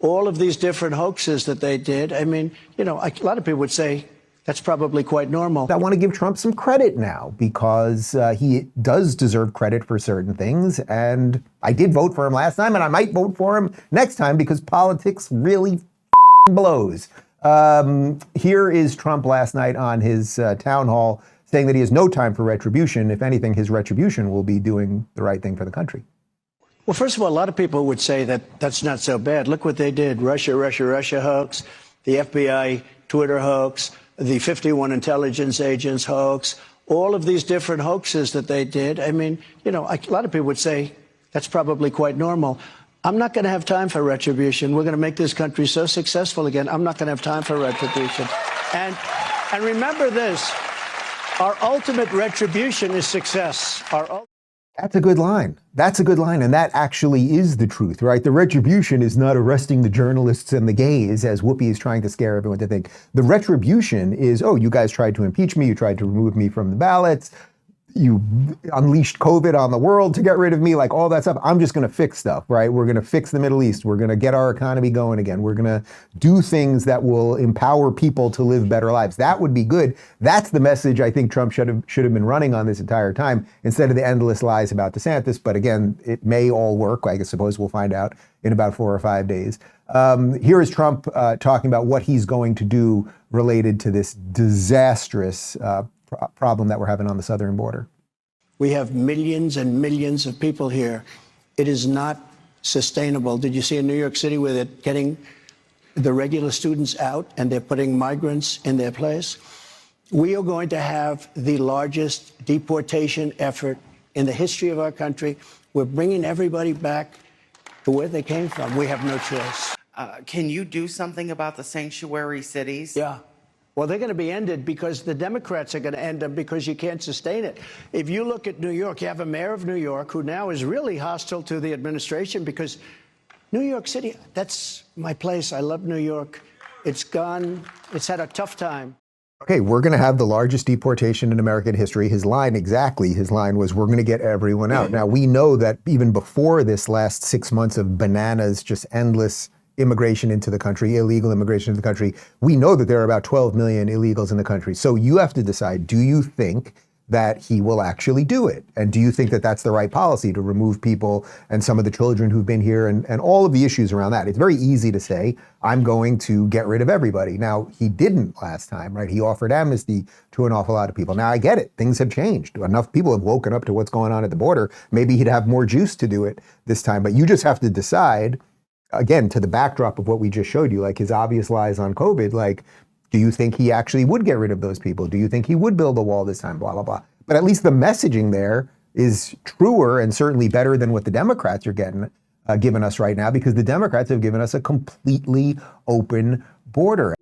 all of these different hoaxes that they did. I mean, a lot of people would say that's probably quite normal. I want to give Trump some credit now because he does deserve credit for certain things. And I did vote for him last time, and I might vote for him next time because politics really blows. Here is Trump last night on his town hall saying that he has no time for retribution. If anything, his retribution will be doing the right thing for the country. Well, first of all, a lot of people would say that that's not so bad. Look what they did. Russia hoax, the FBI Twitter hoax, the 51 intelligence agents hoax, all of these different hoaxes that they did. I mean, a lot of people would say that's probably quite normal. I'm not going to have time for retribution. We're going to make this country so successful again. I'm not going to have time for retribution. And remember this, our ultimate retribution is success. That's a good line. That's a good line. And that actually is the truth, right? The retribution is not arresting the journalists and the gays, as Whoopi is trying to scare everyone to think. The retribution is, oh, you guys tried to impeach me. You tried to remove me from the ballots. You unleashed COVID on the world to get rid of me, like all that stuff. I'm just going to fix stuff, right? We're going to fix the Middle East. We're going to get our economy going again. We're going to do things that will empower people to live better lives. That would be good. That's the message I think Trump should have been running on this entire time instead of the endless lies about DeSantis. But again, it may all work. I suppose we'll find out in about 4 or 5 days. Here is Trump talking about what he's going to do related to this disastrous problem that we're having on the southern border. We have millions and millions of people here. It is not sustainable. Did you see in New York City where they're getting the regular students out and they're putting migrants in their place? We are going to have the largest deportation effort in the history of our country. We're bringing everybody back to where they came from. We have no choice. Can you do something about the sanctuary cities? Yeah. Well, they're going to be ended because the Democrats are going to end them because you can't sustain it. If you look at New York, you have a mayor of New York who now is really hostile to the administration because New York City, that's my place. I love New York. It's gone. It's had a tough time. Okay, we're going to have the largest deportation in American history. His line was, we're going to get everyone out. Now, we know that even before this last 6 months of bananas, just endless immigration into the country, illegal immigration into the country, we know that there are about 12 million illegals in the country. So you have to decide, do you think that he will actually do it? And do you think that that's the right policy to remove people and some of the children who've been here and all of the issues around that? It's very easy to say, I'm going to get rid of everybody. Now, he didn't last time, right? He offered amnesty to an awful lot of people. Now, I get it. Things have changed. Enough people have woken up to what's going on at the border. Maybe he'd have more juice to do it this time. But you just have to decide, again, to the backdrop of what we just showed you, like his obvious lies on COVID, like, do you think he actually would get rid of those people? Do you think he would build a wall this time? Blah, blah, blah. But at least the messaging there is truer and certainly better than what the Democrats are giving us right now, because the Democrats have given us a completely open border.